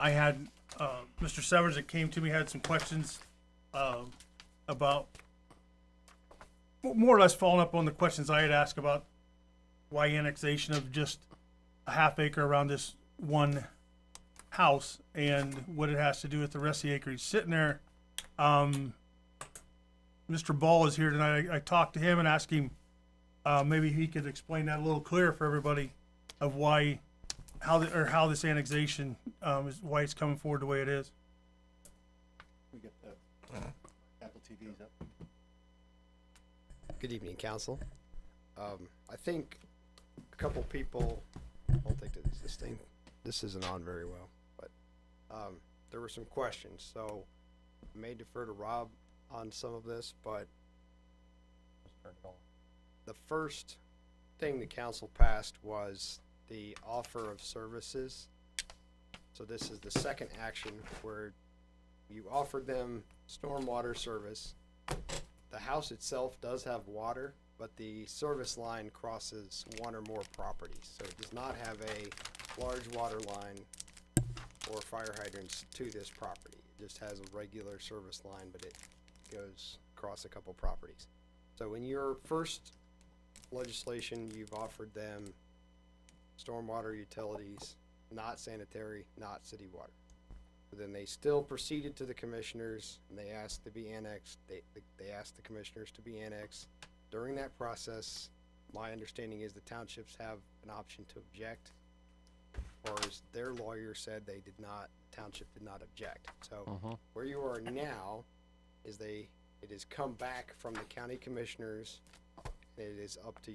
I had Mr. Severs that came to me had some questions about more or less following up on the questions I had asked about why annexation of just a half acre around this one house and what it has to do with the rest of the acreage sitting there. Mr. Ball is here tonight. I talked to him and asked him maybe he could explain that a little clearer for everybody of how this annexation is why it's coming forward the way it is. We get the Apple TVs up. Good evening, Council. I think a couple people, I don't think that this isn't on very well, but there were some questions, so I may defer to Rob on some of this, but the first thing the council passed was the offer of services. So this is the second action where you offered them stormwater service. The house itself does have water, but the service line crosses one or more properties. So it does not have a large water line or fire hydrants to this property. It just has a regular service line, but it goes across a couple properties. So in your first legislation, you've offered them stormwater utilities, not sanitary, not city water. But then they still proceeded to the commissioners and they asked to be annexed. They asked the commissioners to be annexed. During that process, my understanding is the townships have an option to object, or as their lawyer said, they did not, township did not object. So where you are now is it has come back from the county commissioners. It is up to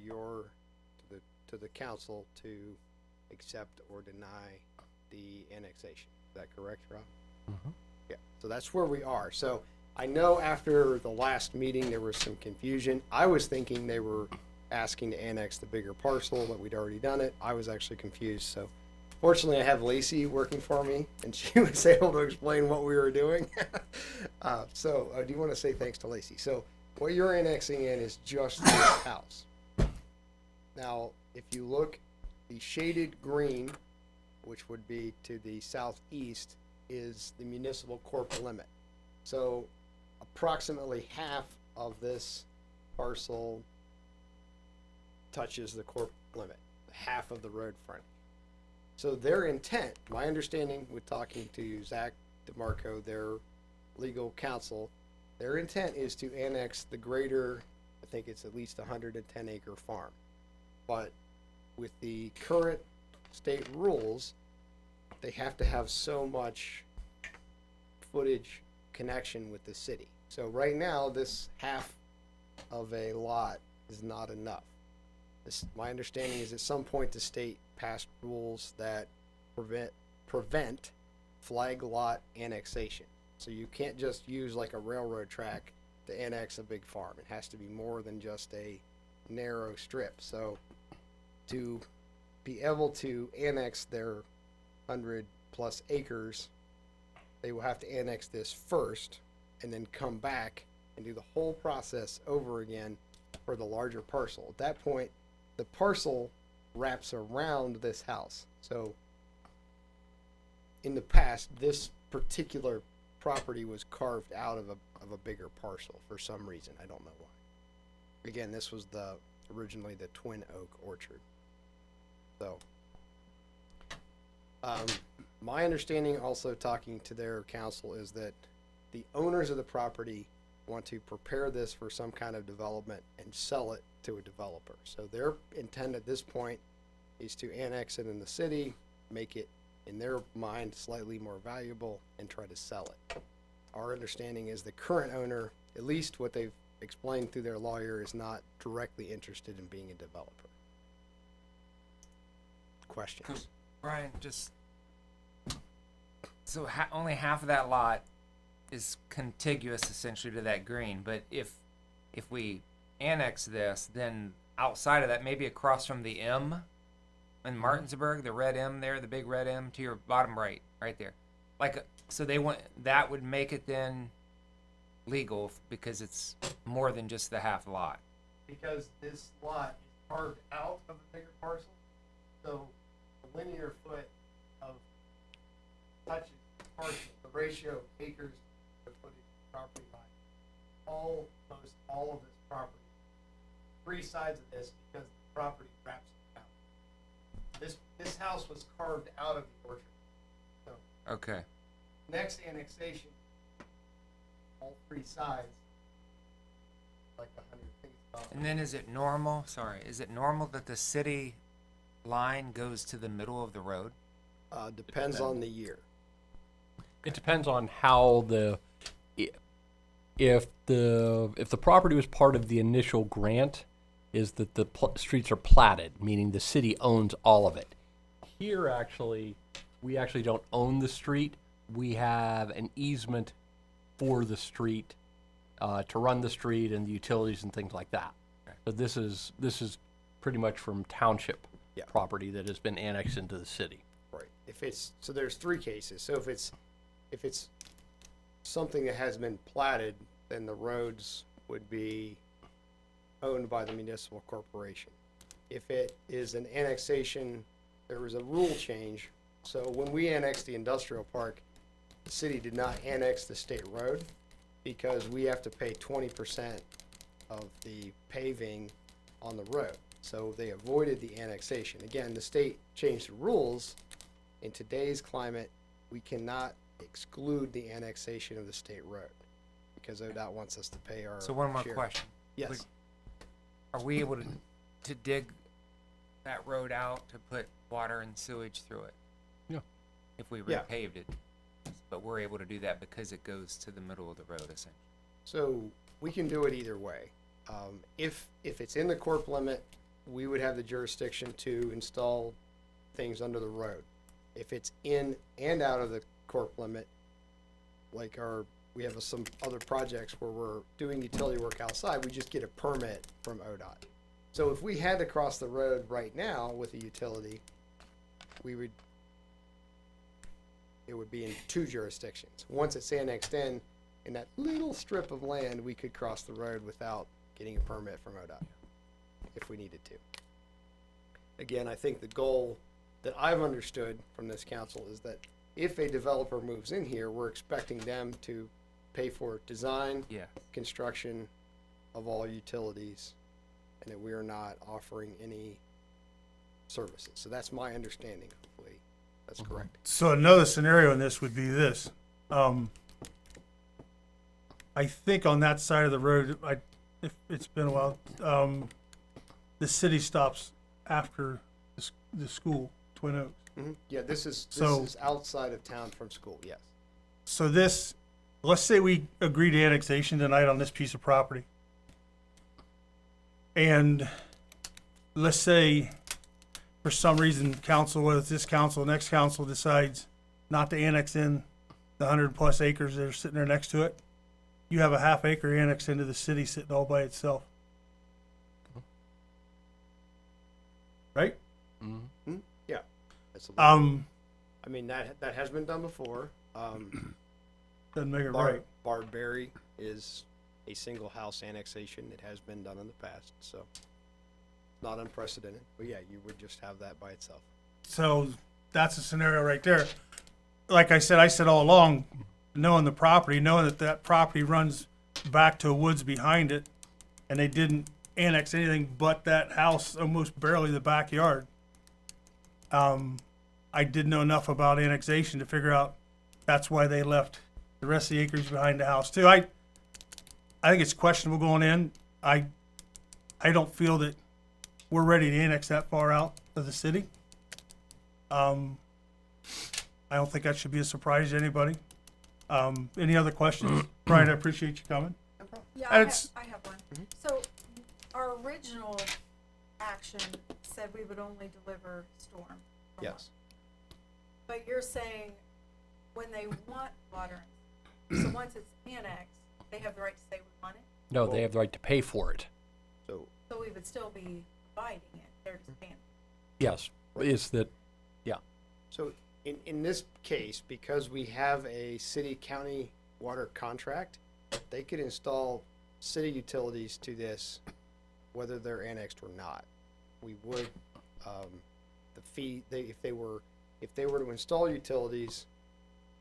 to the council to accept or deny the annexation. Is that correct, Rob? Yeah, so that's where we are. So I know after the last meeting there was some confusion. I was thinking they were asking to annex the bigger parcel, but we'd already done it. I was actually confused. So fortunately I have Lacey working for me and she was able to explain what we were doing. So I do want to say thanks to Lacey. So what you're annexing in is just this house. Now, if you look, the shaded green, which would be to the southeast, is the municipal corp limit. So approximately half of this parcel touches the corp limit, half of the road frontage. So their intent, my understanding with talking to Zach DeMarco, their legal counsel, their intent is to annex the greater, I think it's at least 110 acre farm. But with the current state rules, they have to have so much footage connection with the city. So right now, this half of a lot is not enough. My understanding is at some point the state passed rules that prevent flag lot annexation. So you can't just use like a railroad track to annex a big farm. It has to be more than just a narrow strip. So to be able to annex their 100+ acres, they will have to annex this first and then come back and do the whole process over again for the larger parcel. At that point, the parcel wraps around this house. So in the past, this particular property was carved out of a bigger parcel for some reason. I don't know why. Again, this was originally the Twin Oak Orchard. So my understanding, also talking to their counsel, is that the owners of the property want to prepare this for some kind of development and sell it to a developer. So their intent at this point is to annex it in the city, make it, in their mind, slightly more valuable, and try to sell it. Our understanding is the current owner, at least what they've explained through their lawyer, is not directly interested in being a developer. Questions? Brian, so only half of that lot is contiguous essentially to that green, but if we annex this, then outside of that, maybe across from the M in Martinsburg, the red M there, the big red M to your bottom right there, so they want, that would make it then legal because it's more than just the half lot. Because this lot is carved out of the bigger parcel, so the linear foot of touches partial, the ratio of acres to footage property line. Most all of this property, three sides of this, because the property wraps around. This house was carved out of the orchard. So Okay. next annexation, all three sides, like 100 feet off. And then is it normal, is it normal that the city line goes to the middle of the road? Depends on the year. It depends on how if the property was part of the initial grant, is that the streets are platted, meaning the city owns all of it. Here, actually, we actually don't own the street. We have an easement for the street to run the street and the utilities and things like that. Okay. So this is pretty much from township Yeah. property that has been annexed into the city. Right. So there's three cases. So if it's something that has been platted, then the roads would be owned by the municipal corporation. If it is an annexation, there was a rule change. So when we annexed the industrial park, the city did not annex the state road because we have to pay 20% of the paving on the road. So they avoided the annexation. Again, the state changed the rules. In today's climate, we cannot exclude the annexation of the state road because ODOT wants us to pay our So one more share. question. Yes. Are we able to dig that road out to put water and sewage through it? Yeah. If we Yeah. repaved it, but we're able to do that because it goes to the middle of the road essentially. So we can do it either way. If it's in the corp limit, we would have the jurisdiction to install things under the road. If it's in and out of the corp limit, like we have some other projects where we're doing utility work outside, we just get a permit from ODOT. So if we had to cross the road right now with a utility, it would be in two jurisdictions. Once it's annexed in that little strip of land, we could cross the road without getting a permit from ODOT if we needed to. Again, I think the goal that I've understood from this council is that if a developer moves in here, we're expecting them to pay for design, Yeah. construction of all utilities, and that we are not offering any services. So that's my understanding, hopefully. That's correct. So another scenario in this would be this. I think on that side of the road, if it's been a while, the city stops after the school, Twin Oaks. Yeah, this is So- outside of town from school, yes. So let's say we agree to annexation tonight on this piece of property. And let's say for some reason council, whether it's this council, next council decides not to annex in the 100+ acres that are sitting there next to it. You have a half acre annexed into the city sitting all by itself. Right? Yeah. That's Uh, I mean, that has been done before. Doesn't make it right. Bardberry is a single house annexation. It has been done in the past, so not unprecedented. But yeah, you would just have that by itself. So that's a scenario right there. Like I said all along, knowing the property, knowing that property runs back to woods behind it, and they didn't annex anything but that house, almost barely the backyard. I did know enough about annexation to figure out that's why they left the rest of the acres behind the house too. I think it's questionable going in. I don't feel that we're ready to annex that far out of the city. I don't think that should be a surprise to anybody. Any other questions? Brian, I appreciate you coming. Yeah, And I have one. So our original action said we would only deliver storm. from Yes. us. But you're saying when they want water, so once it's annexed, they have the right to say we want it? No, they have the right to pay for it. So So we would still be providing it, they're just paying. Yes, it's that, yeah. So in this case, because we have a city-county water contract, they could install city utilities to this, whether they're annexed or not. We would, the fee, if they were to install utilities,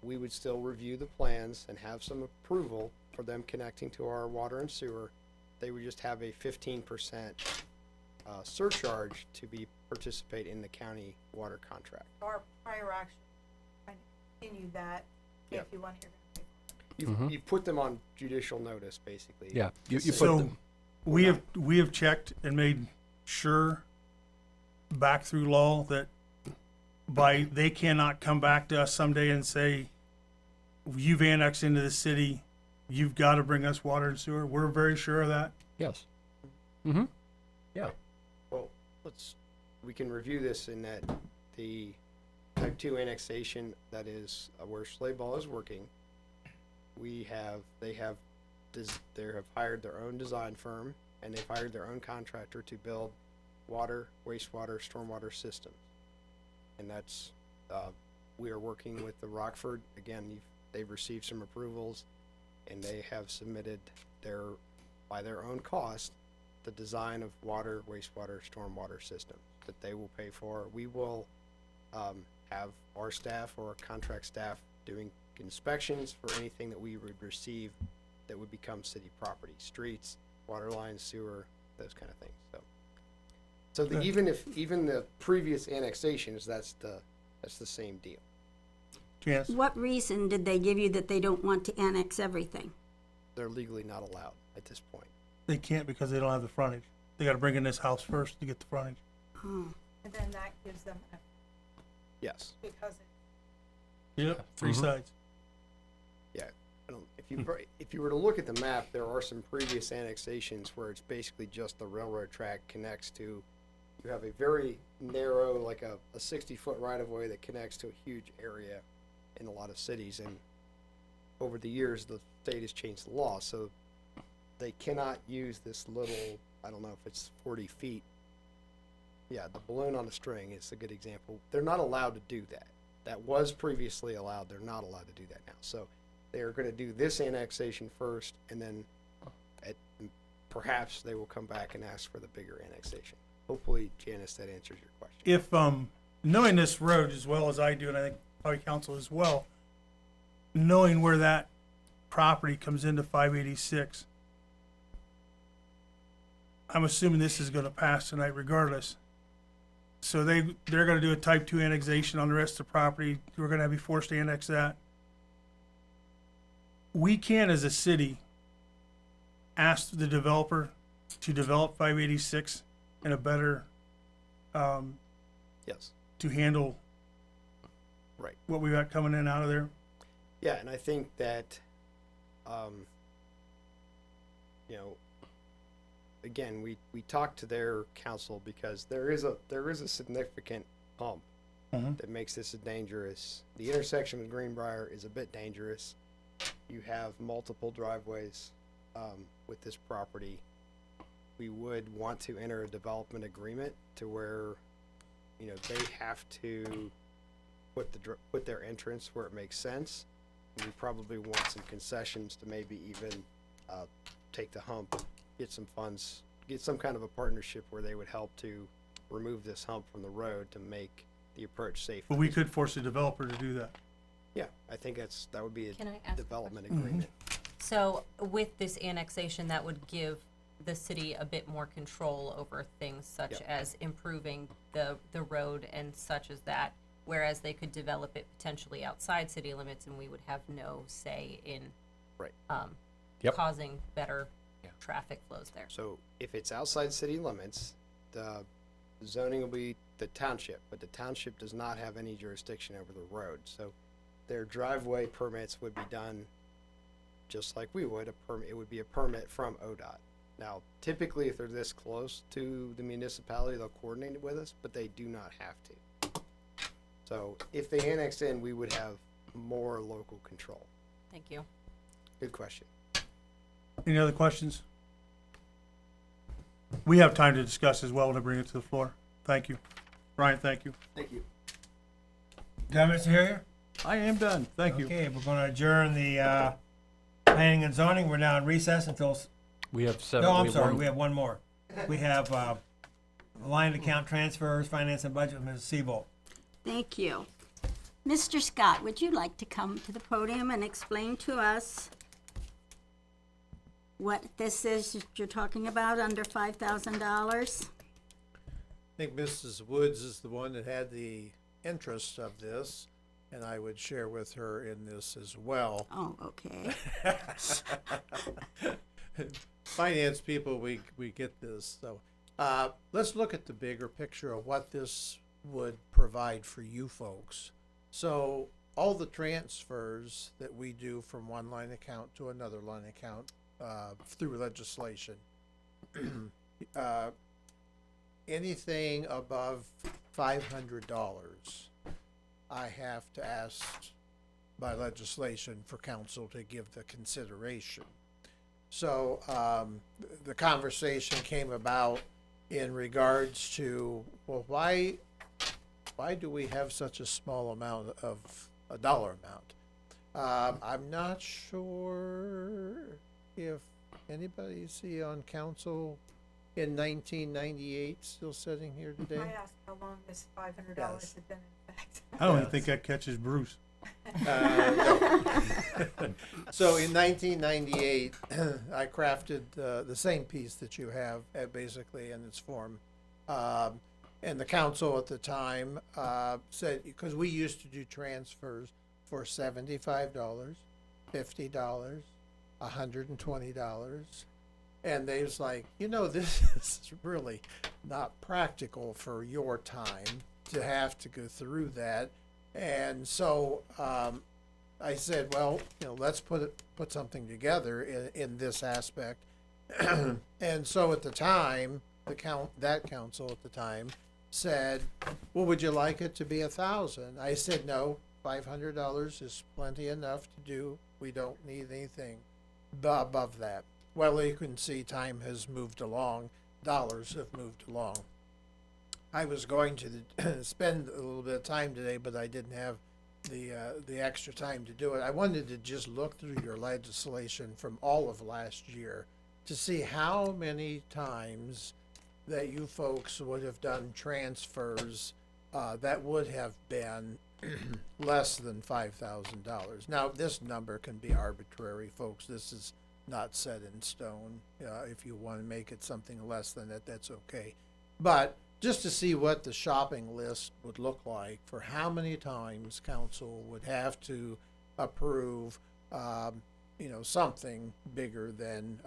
we would still review the plans and have some approval for them connecting to our water and sewer. They would just have a 15% surcharge to participate in the county water contract. Our prior action, kind of continue that if Yep. you want, you're gonna pay for it. You put them on judicial notice, basically. Yeah, you put So them, we have checked and made sure back through law that they cannot come back to us someday and say, you've annexed into the city, you've got to bring us water and sewer. We're very sure of that. yes. Mm-hmm. Yeah. Well, we can review this in that the type 2 annexation, that is where Schlaball is working, they have hired their own design firm, and they've hired their own contractor to build water, wastewater, stormwater systems. And that's, we are working with the Rockford, again, they've received some approvals, and they have submitted by their own cost, the design of water, wastewater, stormwater systems that they will pay for. We will have our staff or our contract staff doing inspections for anything that we would receive that would become city property, streets, water lines, sewer, those kind of things. So even the previous annexations, that's the same deal. Janice? What reason did they give you that they don't want to annex everything? They're legally not allowed at this point. They can't because they don't have the frontage. They got to bring in this house first to get the frontage. Oh, And then that gives them, Yes. because Yep. Three sides. Yeah. If you were to look at the map, there are some previous annexations where it's basically just the railroad track connects to. You have a very narrow, like a 60-foot right-of-way that connects to a huge area in a lot of cities. And over the years, the state has changed the law, so they cannot use this little, I don't know if it's 40 feet. Yeah, the balloon on a string is a good example. They're not allowed to do that. That was previously allowed. They're not allowed to do that now. So they are going to do this annexation first, and then perhaps they will come back and ask for the bigger annexation. Hopefully, Janice, that answers your question. If, knowing this road as well as I do, and I think probably council as well, knowing where that property comes into 586, I'm assuming this is gonna pass tonight regardless. So they're gonna do a type 2 annexation on the rest of the property. We're gonna be forced to annex that. We can, as a city, ask the developer to develop 586 in a better, Yes. to handle Right. what we got coming in and out of there. Yeah, and I think that, again, we talked to their council because there is a significant hump that makes this dangerous. The intersection with Greenbrier is a bit dangerous. You have multiple driveways with this property. We would want to enter a development agreement to where, they have to put their entrance where it makes sense. We probably want some concessions to maybe even take the hump, get some funds, get some kind of a partnership where they would help to remove this hump from the road to make the approach safe. But we could force the developer to do that. Yeah, I think that would be Can I a ask a development question? agreement. So with this annexation, that would give the city a bit more control over things such Yep. as improving the road and such as that, whereas they could develop it potentially outside city limits and we would have no say in Right. Yep. causing better traffic flows there. So if it's outside city limits, the zoning will be the township, but the township does not have any jurisdiction over the road. So their driveway permits would be done just like we would. It would be a permit from ODOT. Now, typically, if they're this close to the municipality, they'll coordinate it with us, but they do not have to. So if they annex in, we would have more local control. Thank you. Good question. Any other questions? We have time to discuss as well when I bring it to the floor. Thank you. Brian, thank you. Thank you. Done, Mr. Hillier? I am done. Thank you. Okay, we're gonna adjourn the, planning and zoning. We're now in recess until, We have seven. no, I'm we have sorry, one- we have one more. We have, line account transfers, finance and budget with Mrs. Seabolt. thank you. Mr. Scott, would you like to come to the podium and explain to us what this is that you're talking about under $5,000? I think Mrs. Woods is the one that had the interest of this, and I would share with her in this as well. Oh, okay. Finance people, we get this. So let's look at the bigger picture of what this would provide for you folks. So all the transfers that we do from one line account to another line account through legislation, anything above $500, I have to ask by legislation for council to give the consideration. So the conversation came about in regards to, well, why do we have such a small amount of a dollar amount? I'm not sure if anybody's here on council in 1998 still sitting here today. I asked how long this $500 Yes. had been in effect. I don't even think that catches Bruce. No. So in 1998, I crafted the same piece that you have basically in its form. And the council at the time said, because we used to do transfers for $75, $50, $120. And they was like, this is really not practical for your time to have to go through that. And so I said, well, let's put something together in this aspect. And so at the time, that council at the time said, well, would you like it to be 1,000? I said, no, $500 is plenty enough to do. We don't need anything above that. Well, you can see time has moved along. Dollars have moved along. I was going to spend a little bit of time today, but I didn't have the extra time to do it. I wanted to just look through your legislation from all of last year to see how many times that you folks would have done transfers that would have been less than $5,000. Now, this number can be arbitrary, folks. This is not set in stone. If you want to make it something less than that, that's okay. But just to see what the shopping list would look like for how many times council would have to approve, something bigger than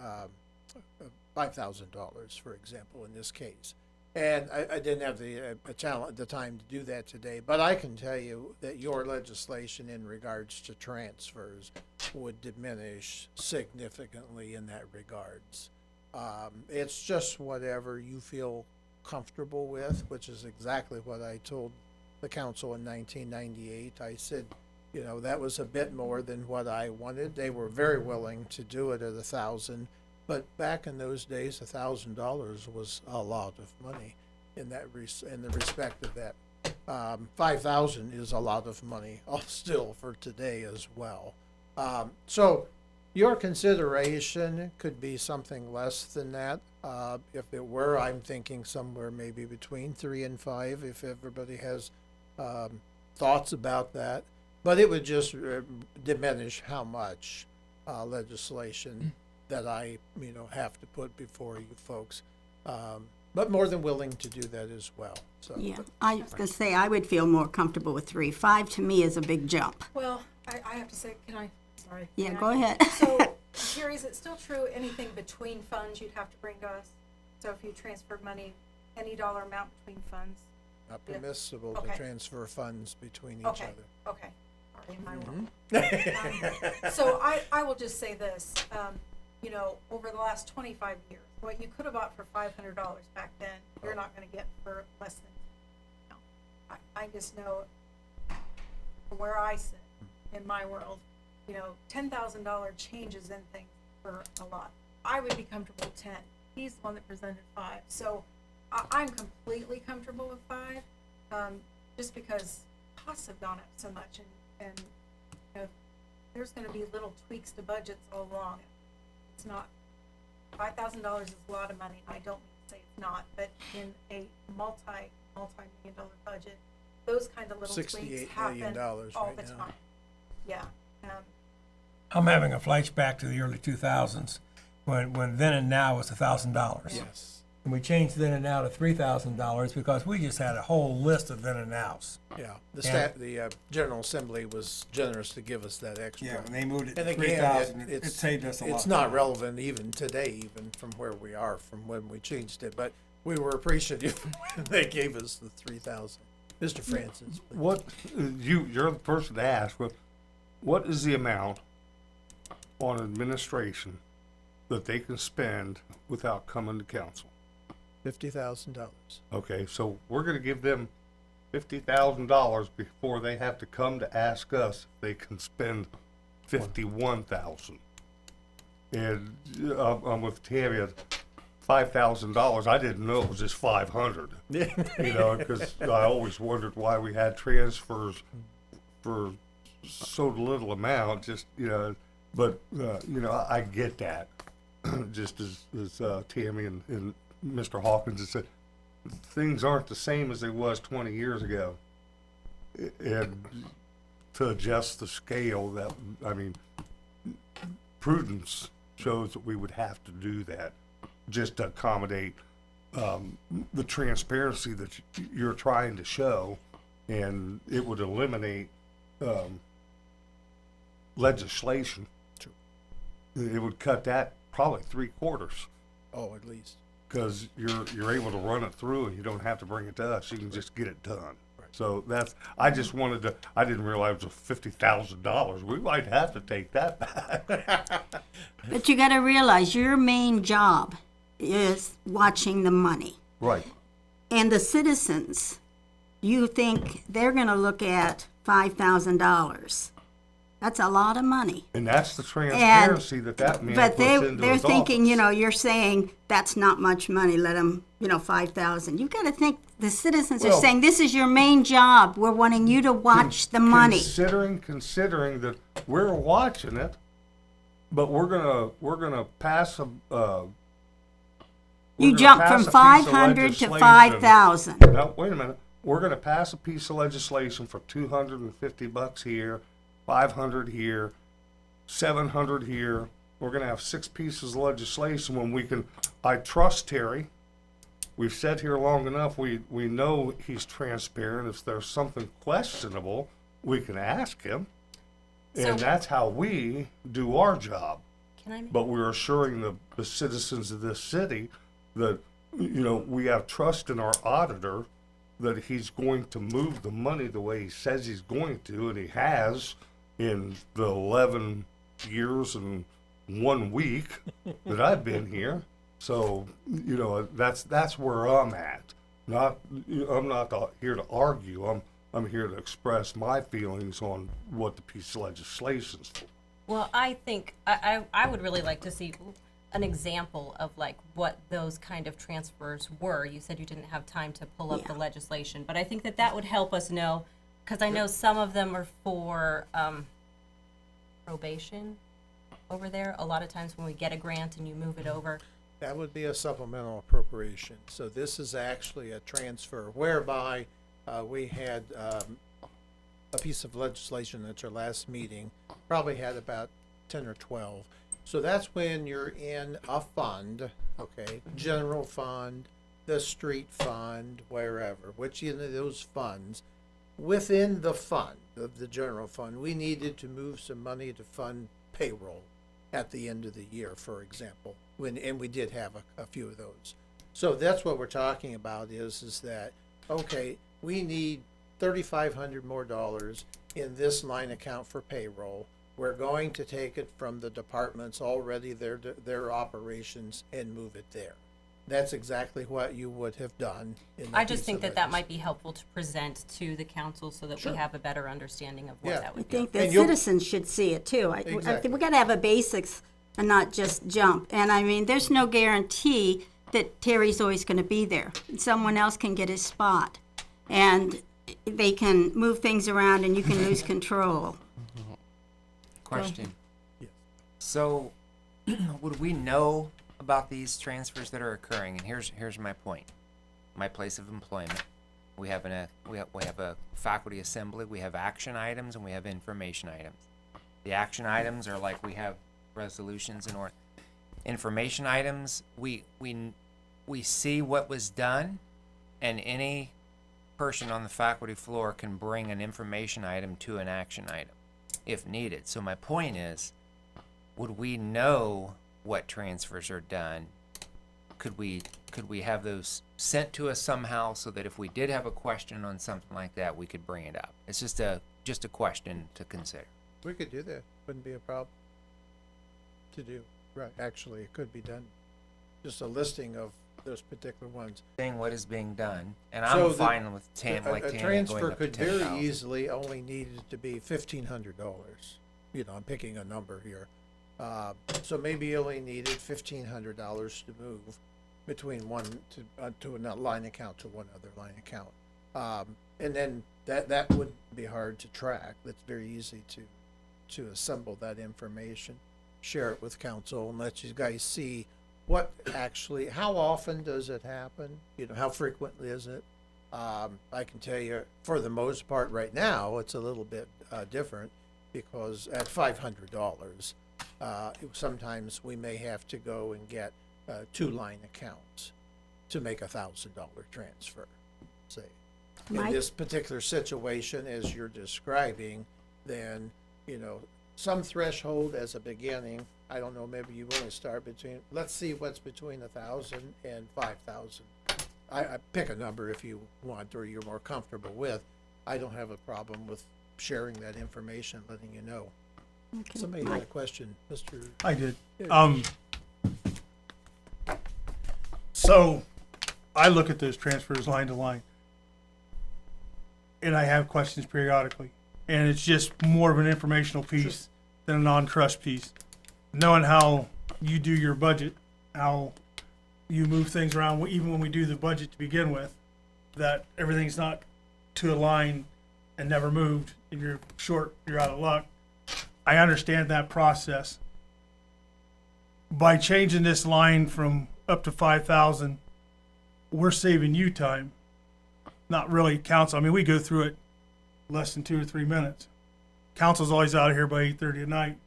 $5,000, for example, in this case. And I didn't have the time to do that today, but I can tell you that your legislation in regards to transfers would diminish significantly in that regards. It's just whatever you feel comfortable with, which is exactly what I told the council in 1998. I said, that was a bit more than what I wanted. They were very willing to do it at 1,000. But back in those days, $1,000 was a lot of money in the respect of that. 5,000 is a lot of money still for today as well. So your consideration could be something less than that. If it were, I'm thinking somewhere maybe between 3 and 5. If everybody has thoughts about that, but it would just diminish how much legislation that I, have to put before you folks. But more than willing to do that as well. So. Yeah, I was going to say, I would feel more comfortable with 3. 5 to me is a big jump. Well, I have to say, sorry. Yeah, can go I? ahead. So, Jerry, is it still true, anything between funds you'd have to bring to us? So if you transferred money, any dollar amount between funds? Not permissible Okay. to transfer funds between each Okay, other. okay. Sorry, in my world. So I will just say this, over the last 25 years, what you could have bought for $500 back then, you're not gonna get for less than, I just know from where I sit in my world, $10,000 changes in things for a lot. I would be comfortable with 10. He's the one that presented 5. So I'm completely comfortable with 5, just because costs have gone up so much and there's gonna be little tweaks to budgets all along. It's not, $5,000 is a lot of money. I don't mean to say it's not, but in a multi-million dollar budget, those kind of little tweaks $68 million happen all right the now. time. Yeah. I'm having a flashback to the early 2000s when then and now was $1,000. Yes. And we changed then and now to $3,000 because we just had a whole list of then and nows. Yeah, Yeah. the General Assembly was generous to give us that extra. Yeah, when they moved it to And again, 3,000, it it's saved us a lot. It's not relevant even today, even from where we are, from when we changed it, but we were appreciative when they gave us the 3,000. Mr. Francis, please. What, you're the person to ask, but what is the amount on administration that they can spend without coming to council? $50,000. Okay, so we're gonna give them $50,000 before they have to come to ask us if they can spend 51,000. And I'm with Tammy at $5,000. I didn't know it was just 500. You know, because I always wondered why we had transfers for so little amount. Just but I get that. Just as Tammy and Mr. Hawkins has said, things aren't the same as they was 20 years ago. And to adjust the scale, prudence shows that we would have to do that just to accommodate the transparency that you're trying to show, and it would eliminate legislation. True. It would cut that probably 3/4. Oh, at least. Because you're able to run it through and you don't have to bring it to us. You can just get it done. Right. So I just wanted to, I didn't realize it was $50,000. We might have to take that back. But you gotta realize your main job is watching the money. Right. And the citizens, you think they're gonna look at $5,000. That's a lot of money. And that's the transparency that man But puts into they're his thinking, office. you're saying that's not much money, let them, 5,000. You gotta think, the citizens are Well- saying, this is your main job, we're wanting you to watch the money. Considering that we're watching it, but we're gonna pass a. You we're gonna jump pass from a piece of 500 to legislation. 5,000. No, wait a minute. We're gonna pass a piece of legislation for $250 here, 500 here, 700 here. We're gonna have 6 pieces of legislation when we can. I trust Terry. We've sat here long enough. We know he's transparent. If there's something questionable, we can ask him, and So- that's how we do our job. Can I? But we're assuring the citizens of this city that, we have trust in our auditor that he's going to move the money the way he says he's going to, and he has in the 11 years and 1 week that I've been here. So, that's where I'm at. I'm not here to argue. I'm here to express my feelings on what the piece of legislation's for. Well, I think I would really like to see an example of like what those kind of transfers were. You said you didn't have time to pull up the legislation, but I think that would help us know, because I know some of them are for probation over there. A lot of times when we get a grant and you move it over. That would be a supplemental appropriation. So this is actually a transfer whereby we had a piece of legislation at your last meeting, probably had about 10 or 12. So that's when you're in a fund, okay, general fund, the street fund, wherever, which in those funds, within the fund of the general fund, we needed to move some money to fund payroll at the end of the year, for example, and we did have a few of those. So that's what we're talking about is that, okay, we need $3,500 more in this line account for payroll. We're going to take it from the departments already, their operations, and move it there. That's exactly what you would have done. I just think that might be helpful to present to the council so that we have a better understanding of what Yeah. that I would be. think the And you'll- citizens should see it too. I Exactly. think we gotta have a basics and not just jump. And I mean, there's no guarantee that Terry's always gonna be there. Someone else can get his spot. And they can move things around and you can lose control. Question. Yes. So, would we know about these transfers that are occurring? And here's my point. My place of employment. We have we have a faculty assembly, we have action items, and we have information items. The action items are like we have resolutions and or information items. We see what was done, and any person on the faculty floor can bring an information item to an action item if needed. So my point is, would we know what transfers are done? Could we have those sent to us somehow so that if we did have a question on something like that, we could bring it up? It's just a question to consider. We could do that. Wouldn't be a problem to do. Right. Actually, it could be done. Just a listing of those particular ones. Saying what is being done, and So I'm the- fine with A Tammy going transfer up to could very 10,000. easily only needed to be $1,500. You know, I'm picking a number here. So maybe you only needed $1,500 to move between one to another line account to one other line account. And then that would be hard to track. That's very easy to assemble that information, share it with council, and let you guys see what actually, how often does it happen? You know, how frequently is it? I can tell you, for the most part, right now, it's a little bit different because at $500, sometimes we may have to go and get 2 line accounts to make $1,000 transfer, say. In Mike? this particular situation, as you're describing, then, you know, some threshold as a beginning, I don't know, maybe you want to start between, let's see what's between 1,000 and 5,000. I pick a number if you want or you're more comfortable with. I don't have a problem with sharing that information, letting you know. Okay. Somebody had a question, Mr. I did. Yeah. So I look at those transfers line to line, and I have questions periodically, and it's just more of an informational piece than a non-trust piece. Knowing how you do your budget, how you move things around, even when we do the budget to begin with, that everything's not to a line and never moved, and you're short, you're out of luck. I understand that process. By changing this line from up to 5,000, we're saving you time, not really council. I mean, we go through it less than 2 or 3 minutes. Council's always out of here by 8:30 at night.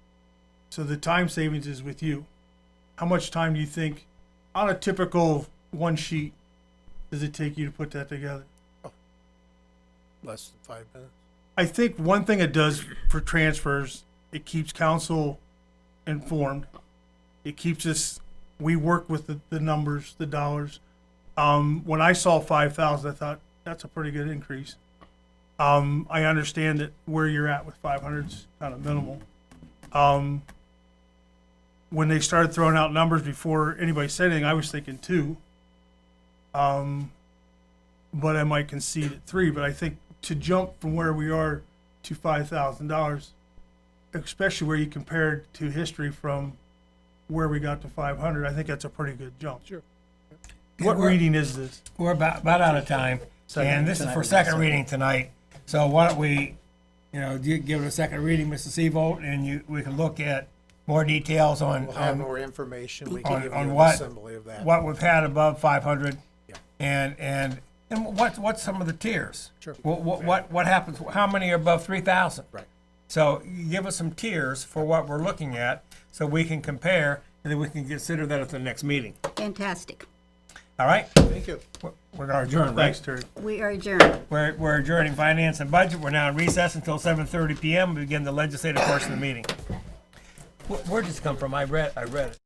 So the time savings is with you. How much time do you think, on a typical one sheet, does it take you to put that together? Less than 5 minutes. I think one thing it does for transfers, it keeps council informed. It keeps us, we work with the numbers, the dollars. When I saw 5,000, I thought, that's a pretty good increase. I understand that where you're at with 500 is kind of minimal. When they started throwing out numbers before anybody said anything, I was thinking 2. But I might concede at 3. But I think to jump from where we are to $5,000, especially where you compared to history from where we got to 500, I think that's a pretty good jump. Sure. What reading is this? We're about out of time, and this is for second reading tonight. So why don't we, give it a second reading, Mr. Seabolt, and we can look at more details on We'll have more information. We can on- give on you an what- assembly of that. what we've had above 500, Yeah. and what's some of the tiers? Sure. What happens? How many are above 3,000? Right. So you give us some tiers for what we're looking at, so we can compare, and then we can consider that at the next meeting. Fantastic. All right? Thank you. We're going to adjourn, right? Thanks, Terry. We are adjourned. We're adjourning finance and budget. We're now in recess until 7:30 p.m. We begin the legislative portion of the meeting. Where'd this come from? I read it.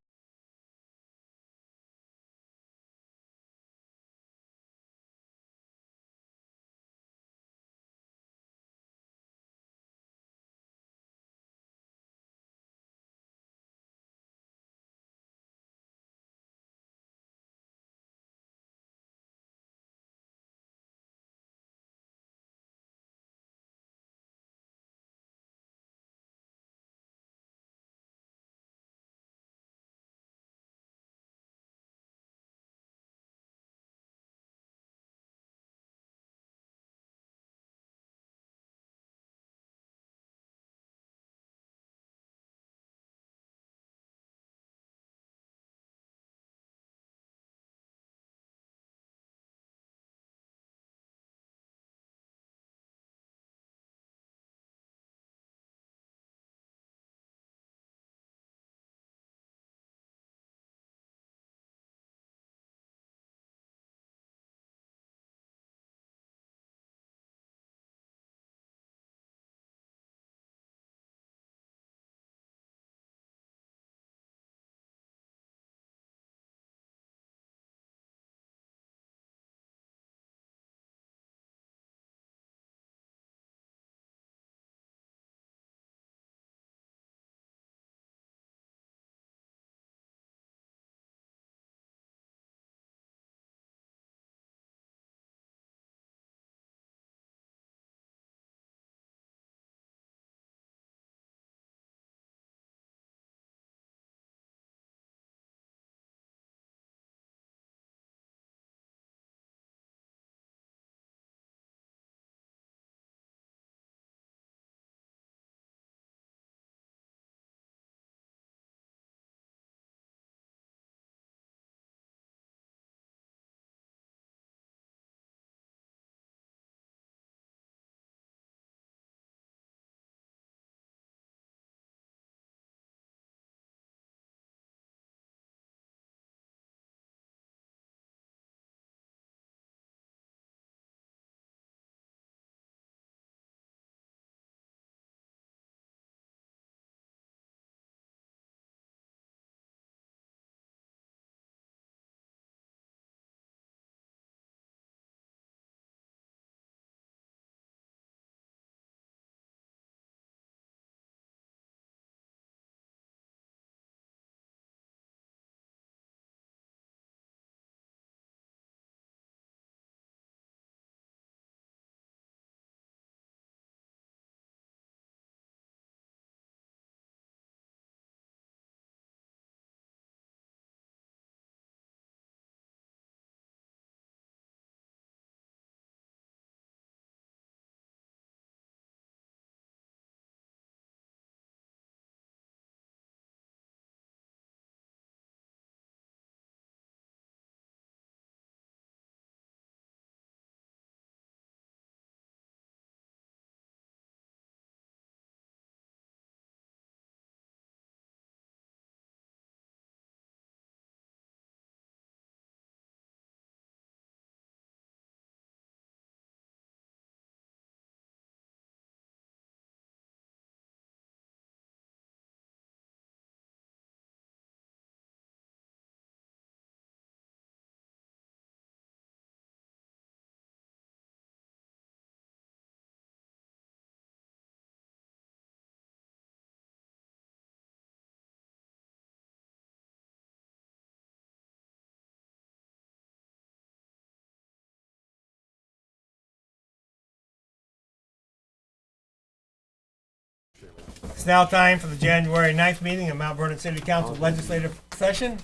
It's now time for the January 9th meeting of Mount Vernon City Council Legislative Session.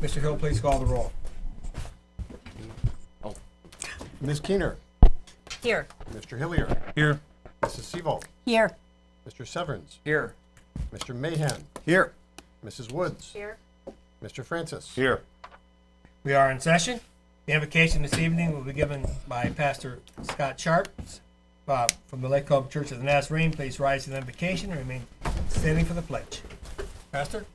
Mr. Hill, please call the roll. Ms. Keener, Here. Mr. Hillier, Here. Mrs. Seavolt, Here. Mr. Severns, Here. Mr. Mahan, Here. Mrs. Woods, Here. Mr. Francis. Here. We are in session. The invocation this evening will be given by Pastor Scott Sharp from the Lake Cove Church of the Nazarene. Please rise to the invocation and remain standing for the pledge. Pastor?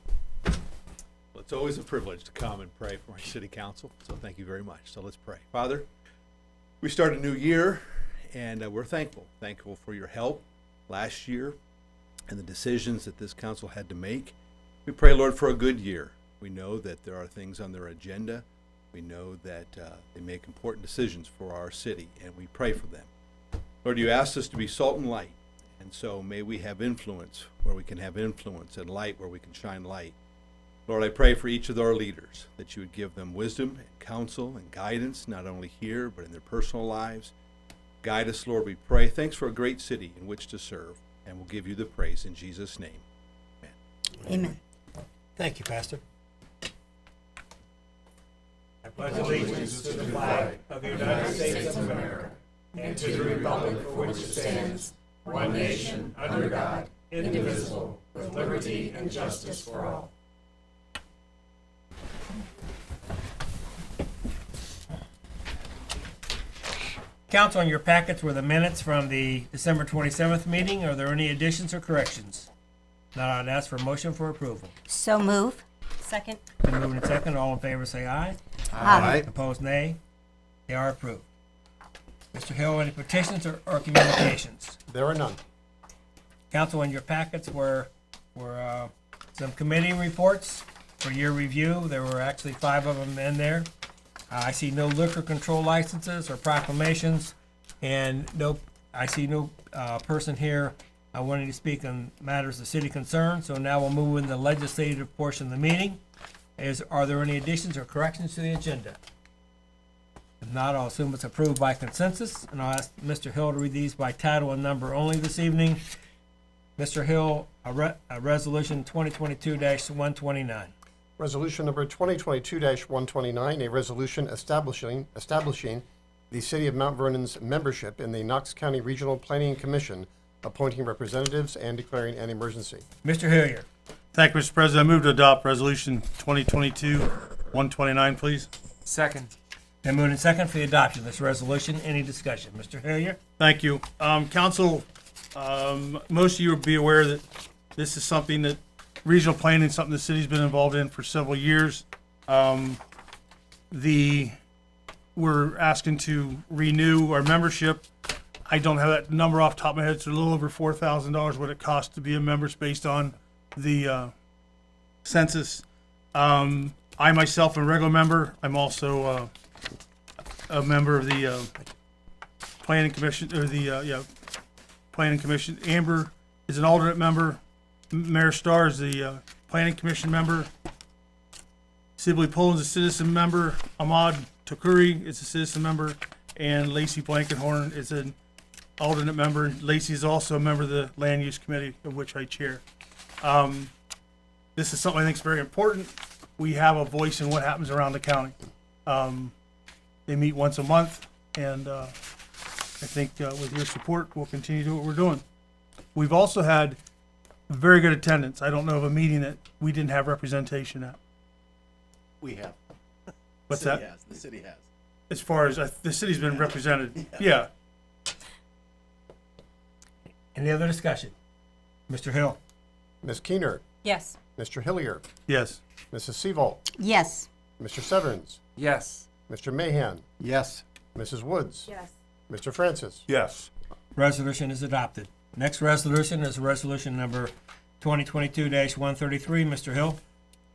Well, it's always a privilege to come and pray for our city council, so thank you very much. So let's pray. Father, we start a new year, and we're thankful for your help last year and the decisions that this council had to make. We pray, Lord, for a good year. We know that there are things on their agenda. We know that they make important decisions for our city, and we pray for them. Lord, you asked us to be salt and light, and so may we have influence where we can have influence, and light where we can shine light. Lord, I pray for each of our leaders that you would give them wisdom and counsel and guidance, not only here, but in their personal lives. Guide us, Lord, we pray. Thanks for a great city in which to serve, and we'll give you the praise in Jesus' name. Amen. Thank you, Pastor. I pledge allegiance to the flag of the United States of America and to the republic for which it stands, one nation, under God, indivisible, with liberty and justice for all. Council, on your packets were the minutes from the December 27th meeting. Are there any additions or corrections? Not, I'd ask for a motion for approval. So move. Second. Been moved and second. All in favor say aye. Aye. Opposed, nay. They are approved. Mr. Hill, any petitions or communications? There are none. Council, in your packets were some committee reports for your review. There were actually 5 of them in there. I see no liquor control licenses or proclamations, and I see no person here wanting to speak on matters of city concern. So now we'll move in the legislative portion of the meeting. Are there any additions or corrections to the agenda? If not, I'll assume it's approved by consensus, and I'll ask Mr. Hill to read these by title and number only this evening. Mr. Hill, a resolution 2022-129. Resolution number 2022-129, a resolution establishing the City of Mount Vernon's membership in the Knox County Regional Planning Commission, appointing representatives and declaring an emergency. Mr. Hillier. Thank you, Mr. President. I move to adopt Resolution 2022-129, please. Second. Then moved and second for the adoption of this resolution. Any discussion? Mr. Hillier? Thank you. Council, most of you will be aware that this is something that regional planning, something the city's been involved in for several years. We're asking to renew our membership. I don't have that number off the top of my head. It's a little over $4,000 what it costs to be a member based on the census. I myself am a regular member. I'm also a member of the planning commission, or the planning commission. Amber is an alternate member. Mayor Starr is the planning commission member. Sibley Poland's a citizen member. Ahmad Takuri is a citizen member, and Lacey Blankenhorn is an alternate member. Lacey is also a member of the land use committee, of which I chair. This is something I think is very important. We have a voice in what happens around the county. They meet once a month, and I think with your support, we'll continue to do what we're doing. We've also had very good attendance. I don't know of a meeting that we didn't have representation at. We have. What's The city that? has. The city has. As far as the city's been represented, yeah. Any other discussion? Mr. Hill? Ms. Keener, Yes. Mr. Hillier, Yes. Mrs. Seavolt, Yes. Mr. Severns, Yes. Mr. Mahan, Yes. Mrs. Woods, Yes. Mr. Francis. Yes. Resolution is adopted. Next resolution is resolution number 2022-133. Mr. Hill?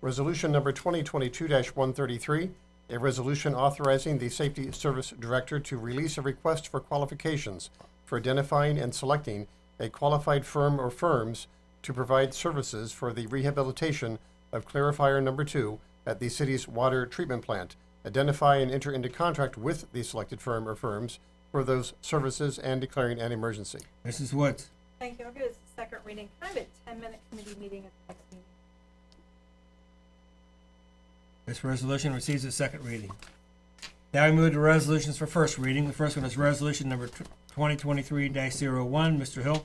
Resolution number 2022-133, a resolution authorizing the Safety Service Director to release a request for qualifications for identifying and selecting a qualified firm or firms to provide services for the rehabilitation of Clarifier Number 2 at the city's water treatment plant. Identify and enter into contract with the selected firm or firms for those services and declaring an emergency. Mrs. Woods? Thank you. I'll give it a second reading. Can I have a 10-minute committee meeting at the next meeting? This resolution receives a second reading. Now we move to resolutions for first reading. The first one is resolution number 2023-01. Mr. Hill.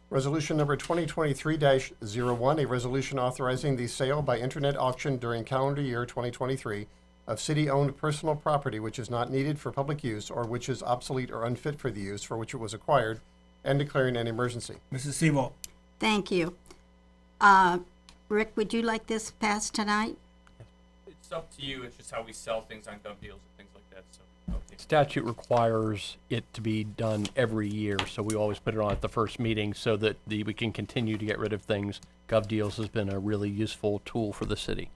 Resolution number 2023-01, a resolution authorizing the sale by internet auction during calendar year 2023 of city-owned personal property which is not needed for public use or which is obsolete or unfit for the use for which it was acquired, and declaring an emergency. Mrs. Seabolt. Thank you. Rick, would you like this passed tonight? It's up to you. It's just how we sell things on gov deals and things like that. So okay. Statute requires it to be done every year, so we always put it on at the first meeting so that we can continue to get rid of things. Gov deals has been a really useful tool for the city.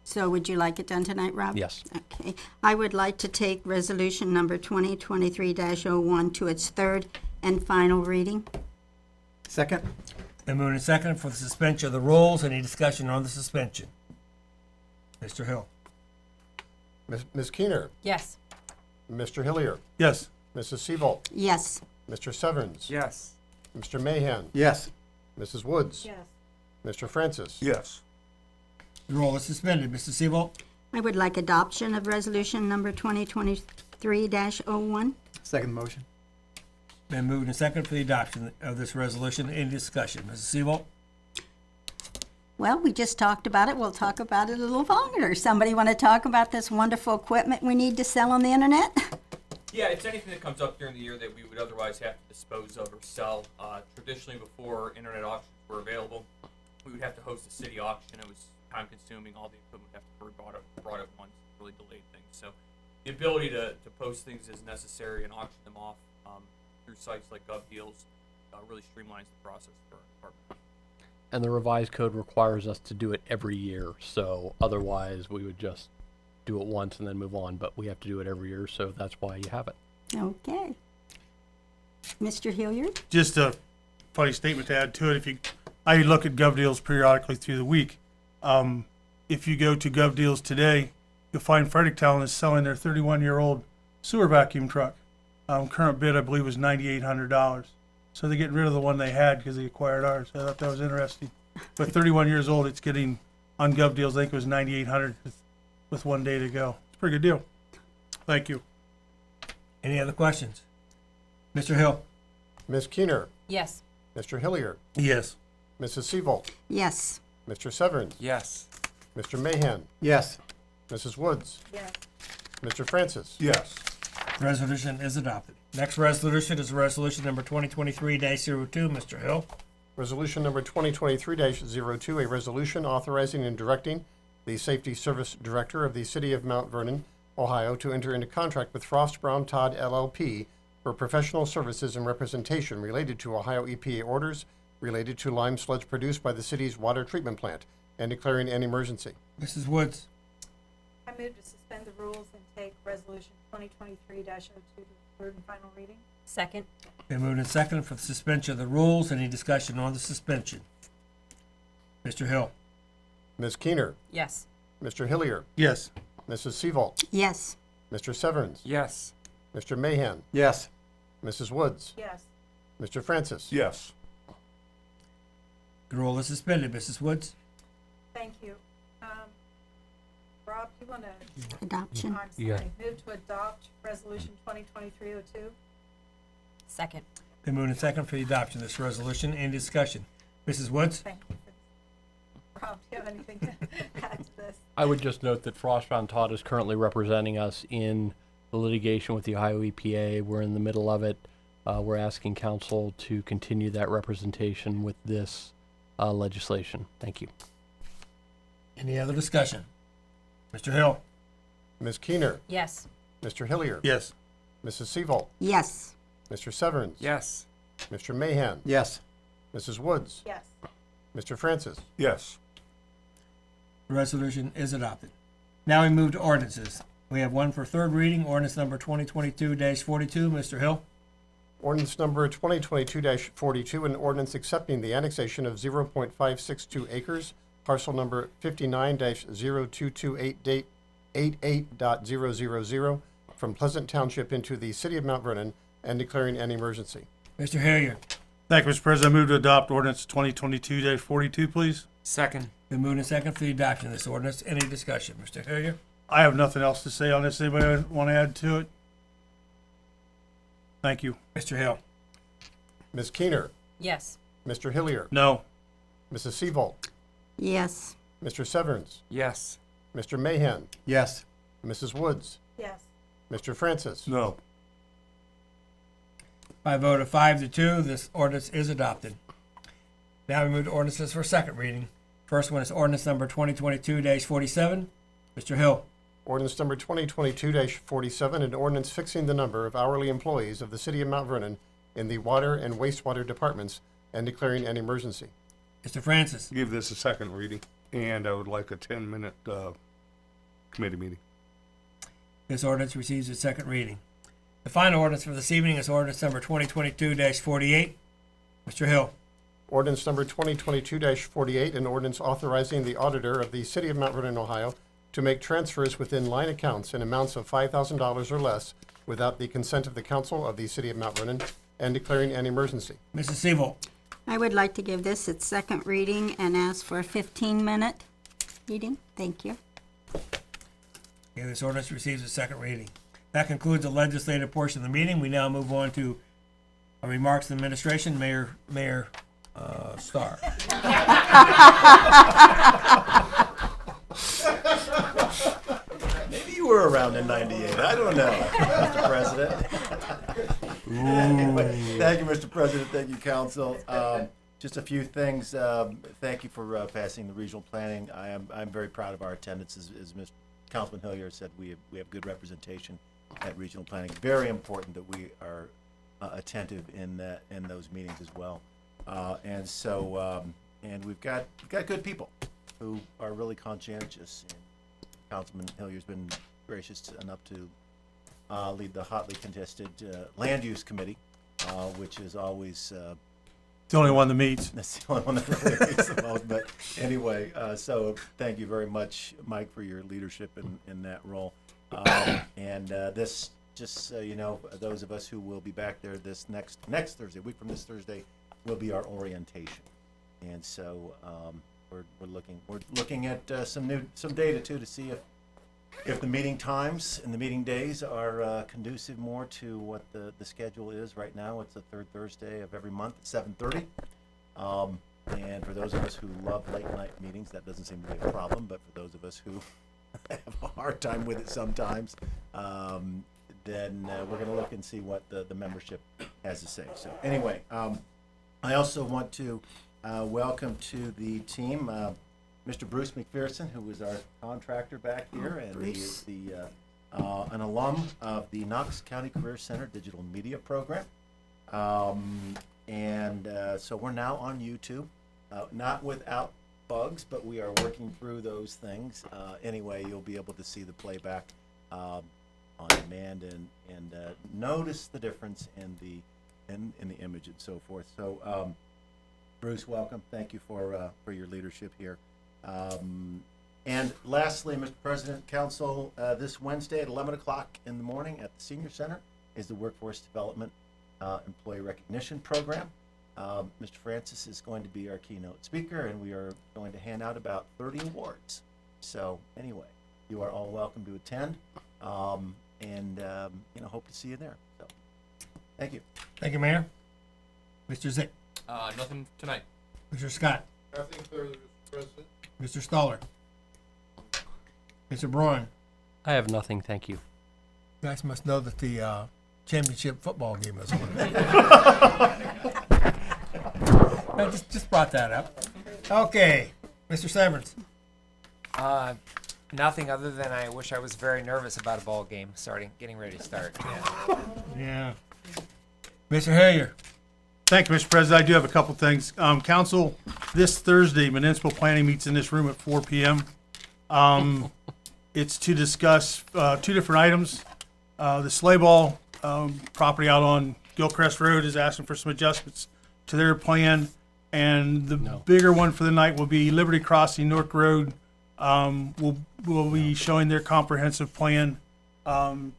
So would you like it done tonight, Rob? Yes. Okay. I would like to take resolution number 2023-01 to its third and final reading. Second? Been moved and seconded for the suspension of the rules. Any discussion on the suspension? Mr. Hill. Ms. Keener, Yes. Mr. Hillier, Yes. Mrs. Seabolt, Yes. Mr. Severns, Yes. Mr. Mahan, Yes. Mrs. Woods, Yes. Mr. Francis. Yes. The roll is suspended. Mrs. Seabolt. I would like adoption of resolution number 2023-01. Second motion? Been moved and seconded for the adoption of this resolution. Any discussion? Mrs. Seabolt. Well, we just talked about it. We'll talk about it a little longer. Somebody want to talk about this wonderful equipment we need to sell on the internet? yeah, it's anything that comes up during the year that we would otherwise have to dispose of or sell. Traditionally, before internet auctions were available, we would have to host a city auction. It was time-consuming. All the equipment would have to be brought at once. It really delayed things. So the ability to post things as necessary and auction them off through sites like GovDeals really streamlines the process for our department. And the revised code requires us to do it every year, so otherwise we would just do it once and then move on, but we have to do it every year, so that's why you have it. Okay. Mr. Hilliard? Just a funny statement to add to it. I look at GovDeals periodically through the week. If you go to GovDeals today, you'll find Fredericktown is selling their 31-year-old sewer vacuum truck. Current bid, I believe, was $9,800. So they're getting rid of the one they had because they acquired ours. I thought that was interesting. But 31 years old, it's getting on GovDeals. I think it was $9,800 with 1 day to go. It's a pretty good deal. Thank you. Any other questions? Mr. Hill. Ms. Keener, Yes. Mr. Hillier, Yes. Mrs. Seabolt, Yes. Mr. Severns, Yes. Mr. Mahan, Yes. Mrs. Woods, Yes. Mr. Francis. Yes. Resolution is adopted. Next resolution is resolution number 2023-02. Mr. Hill. Resolution number 2023-02, a resolution authorizing and directing the Safety Service Director of the City of Mount Vernon, Ohio, to enter into contract with Frost Brown Todd LLP for professional services and representation related to Ohio EPA orders related to lime sludge produced by the city's water treatment plant, and declaring an emergency. Mrs. Woods. I move to suspend the rules and take resolution 2023-02 to its third and final reading. Second. Been moved and seconded for the suspension of the rules. Any discussion on the suspension? Mr. Hill. Ms. Keener, Yes. Mr. Hillier, Yes. Mrs. Seabolt, Yes. Mr. Severns, Yes. Mr. Mahan, Yes. Mrs. Woods, Yes. Mr. Francis. Yes. The roll is suspended. Mrs. Woods. Thank you. Rob, you want to, Adoption. I'm Yeah. sorry, move to adopt resolution 2023-02? Second. Been moved and seconded for the adoption of this resolution. Any discussion? Mrs. Woods. Thank you. Rob, do you have anything to add to this? I would just note that Frost Brown Todd is currently representing us in the litigation with the Ohio EPA. We're in the middle of it. We're asking council to continue that representation with this legislation. Thank you. Any other discussion? Mr. Hill. Ms. Keener, Yes. Mr. Hillier, Yes. Mrs. Seabolt, Yes. Mr. Severns, Yes. Mr. Mahan, Yes. Mrs. Woods, Yes. Mr. Francis. Yes. The resolution is adopted. Now we move to ordinances. We have one for third reading, ordinance number 2022-42. Mr. Hill. Ordinance number 2022-42, an ordinance accepting the annexation of 0.562 acres, parcel number 59-0228.88.000 from Pleasant Township into the city of Mount Vernon, and declaring an emergency. Mr. Hilliard. Thank you, Mr. President. I move to adopt ordinance 2022-42, please. Second. Been moved and second for the adoption of this ordinance. Any discussion? Mr. Hillier? I have nothing else to say on this. Anybody want to add to it? Thank you. Mr. Hill? Ms. Keener, Yes. Mr. Hillier, No. Mrs. Seabolt, Yes. Mr. Severns, Yes. Mr. Mahan, Yes. Mrs. Woods, Yes. Mr. Francis. No. By a vote of 5-2, this ordinance is adopted. Now we move to ordinances for second reading. First one is ordinance number 2022-47. Mr. Hill? Ordinance number 2022-47, an ordinance fixing the number of hourly employees of the city of Mount Vernon in the water and wastewater departments and declaring an emergency. Mr. Francis? Give this a second reading, and I would like a 10-minute committee meeting. This ordinance receives its second reading. The final ordinance for this evening is ordinance number 2022-48. Mr. Hill? Ordinance number 2022-48, an ordinance authorizing the auditor of the city of Mount Vernon, Ohio, to make transfers within line accounts in amounts of $5,000 or less without the consent of the council of the city of Mount Vernon and declaring an emergency. Mrs. Seabolt? I would like to give this its second reading and ask for a 15-minute reading. Thank you. Okay, this ordinance receives its second reading. That concludes the legislative portion of the meeting. We now move on to remarks of the administration. Mayor Starr. Maybe you were around in '98. I don't know, Mr. President. Anyway, thank you, Mr. President. Thank you, Council. Just a few things. Thank you for passing the regional planning. I'm very proud of our attendance. As Mr. Councilman Hillier said, we have good representation at regional planning. Very important that we are attentive in those meetings as well. And we've got good people who are really conscientious. And Councilman Hillier's been gracious enough to lead the hotly contested land use committee, which is always The only one that meets. that's the only one that really meets the most. But anyway, so thank you very much, Mike, for your leadership in that role. This, just so you know, those of us who will be back there this next Thursday, a week from this Thursday, will be our orientation. And so we're looking at some data too to see if the meeting times and the meeting days are conducive more to what the schedule is right now. It's the third Thursday of every month at 7:30. And for those of us who love late night meetings, that doesn't seem to be a problem. But for those of us who have a hard time with it sometimes, then we're going to look and see what the membership has to say. So anyway, I also want to welcome to the team Mr. Bruce McPherson, who is our contractor back here, and he is an alum of the Knox County Career Center Digital Media Program. So we're now on YouTube, not without bugs, but we are working through those things. Anyway, you'll be able to see the playback on demand and notice the difference in the image and so forth. So, Bruce, welcome. Thank you for your leadership here. And lastly, Mr. President, Council, this Wednesday at 11 o'clock in the morning at the Senior Center is the Workforce Development Employee Recognition Program. Mr. Francis is going to be our keynote speaker, and we are going to hand out about 30 awards. So anyway, you are all welcome to attend, and hope to see you there. So, thank you. Thank you, Mayor. Mr. Zick. Nothing tonight. Mr. Scott. Nothing further, Mr. President. Mr. Stoller. Mr. Braun. I have nothing, thank you. You guys must know that the championship football game is on. I just brought that up. Okay, Mr. Severance. Nothing other than I wish I was very nervous about a ball game getting ready to start. Yeah. Mr. Hillier. Thank you, Mr. President. I do have a couple things. Council, this Thursday, municipal planning meets in this room at 4 p.m. It's to discuss two different items. The sleigh ball property out on Gilcrest Road is asking for some adjustments to their plan. And the bigger one for the night will be Liberty Crossing, Newark Road. Will be showing their comprehensive plan to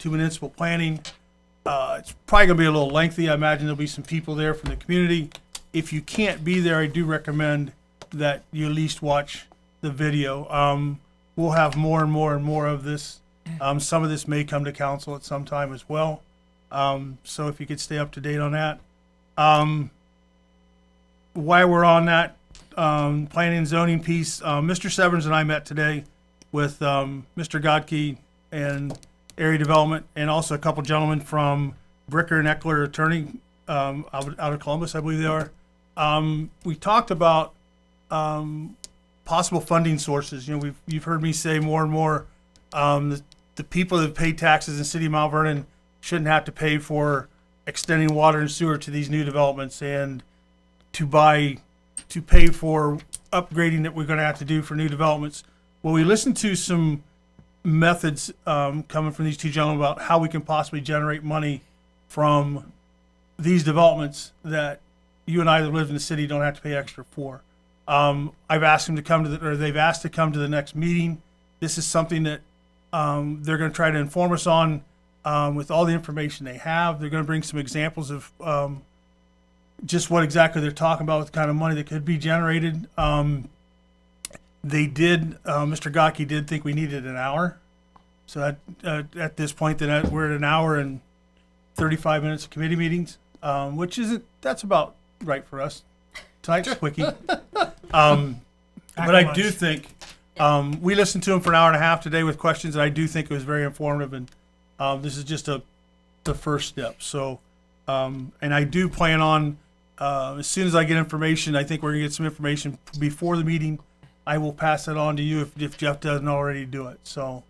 municipal planning. It's probably gonna be a little lengthy. I imagine there'll be some people there from the community. If you can't be there, I do recommend that you at least watch the video. We'll have more and more and more of this. Some of this may come to council at some time as well. So if you could stay up to date on that. While we're on that planning and zoning piece, Mr. Severns and I met today with Mr. Godke and Area Development, and also a couple gentlemen from Bricker and Eckler Attorney out of Columbus, I believe they are. We talked about possible funding sources. You know, you've heard me say more and more the people that pay taxes in the city of Mount Vernon shouldn't have to pay for extending water and sewer to these new developments, and to pay for upgrading that we're going to have to do for new developments. Well, we listened to some methods coming from these two gentlemen about how we can possibly generate money from these developments that you and I that live in the city don't have to pay extra for. I've asked them to come to they've asked to come to the next meeting. This is something that they're going to try to inform us on with all the information they have. They're going to bring some examples of just what exactly they're talking about with the kind of money that could be generated. They did, Mr. Gaki did think we needed an hour. So at this point, we're at an hour and 35 minutes of committee meetings, that's about right for us. Tonight's quickie. But I do think, we listened to him for an hour and a half today with questions, and I do think it was very informative, and this is just the first step. So, and I do plan on, as soon as I get information, I think we're gonna get some information before the meeting. I will pass it on to you if Jeff doesn't already do it. So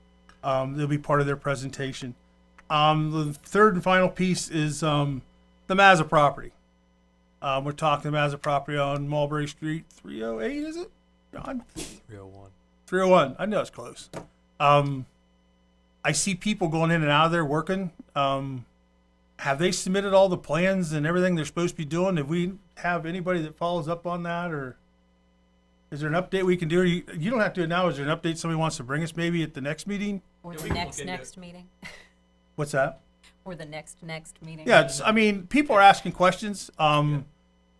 they'll be part of their presentation. The third and final piece is the Mazza property. We're talking Mazza property on Mulberry Street, 308, is it? John? 301. 301. I know it's close. I see people going in and out of there working. Have they submitted all the plans and everything they're supposed to be doing? Do we have anybody that follows up on that, or is there an update we can do? Or you don't have to do it now. Is there an update somebody wants to bring us maybe at the next meeting? Or Yeah, the we can next look into next meeting. What's that? Or the next meeting. Yeah, I mean, people are asking questions. You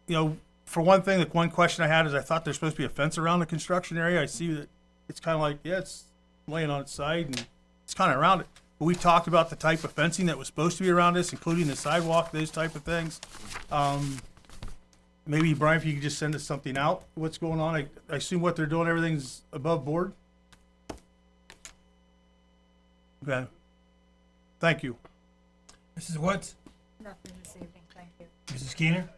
know, for one thing, the one question I had is I thought there's supposed to be a fence around the construction area. I see that it's kind of like, yeah, it's laying on its side and it's kind of around it. But we talked about the type of fencing that was supposed to be around this, including the sidewalk, those type of things. Maybe, Brian, if you could just send us something out, what's going on. I assume what they're doing, everything's above board? Okay. Thank you. Mrs. Woods, Nothing this evening, thank you. Mrs. Keener.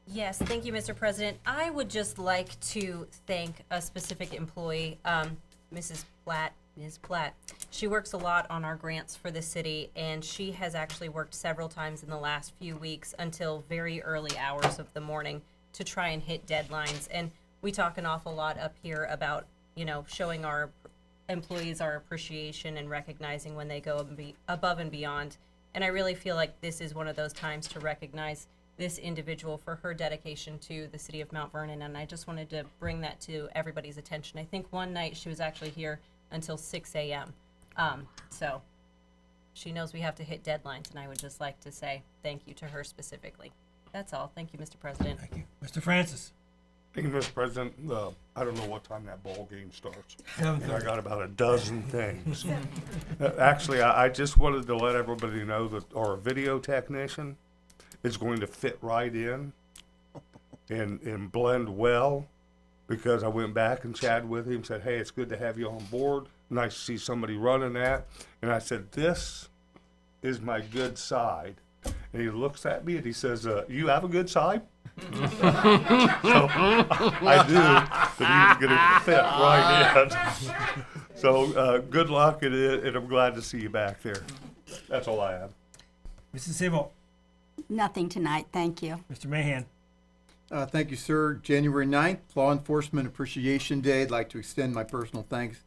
Yes, thank you, Mr. President. I would just like to thank a specific employee, Ms. Platt. She works a lot on our grants for the city, and she has actually worked several times in the last few weeks until very early hours of the morning to try and hit deadlines. And we talk an awful lot up here about, you know, showing our employees our appreciation and recognizing when they go above and beyond. And I really feel like this is one of those times to recognize this individual for her dedication to the city of Mount Vernon, and I just wanted to bring that to everybody's attention. I think one night she was actually here until 6 a.m. So she knows we have to hit deadlines, and I would just like to say thank you to her specifically. That's all. Thank you, Mr. President. Thank you. Mr. Francis. Thank you, Mr. President. I don't know what time that ball game starts. 7:30. I got about a dozen things. Actually, I just wanted to let everybody know that our video technician is going to fit right in and blend well, because I went back and chatted with him, said, hey, it's good to have you on board. Nice to see somebody running that. And I said, this is my good side. And he looks at me and he says, you have a good side? So I do, but he's going to fit right in. So good luck, and I'm glad to see you back there. That's all I have. Mrs. Siebel. Nothing tonight, thank you. Mr. Mahan. Thank you, sir. January 9th, Law Enforcement Appreciation Day. I'd like to extend my personal thanks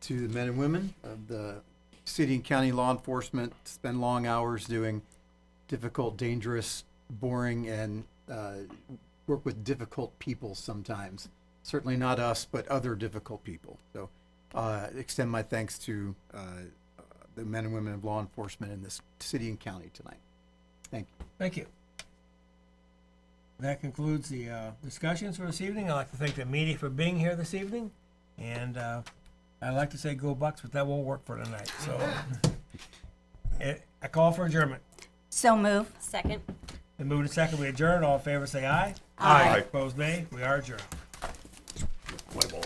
to the men and women of the city and county law enforcement. Spend long hours doing difficult, dangerous, boring, and work with difficult people sometimes. Certainly not us, but other difficult people. So extend my thanks to the men and women of law enforcement in this city and county tonight. Thank you. Thank you. That concludes the discussions for this evening. I'd like to thank the media for being here this evening. And I'd like to say go Bucks, but that won't work for tonight. So a call for adjournment. So move. Second. Then move to second. We adjourn. All in favor say aye. Aye. Opposed nay. We are adjourned. Play ball.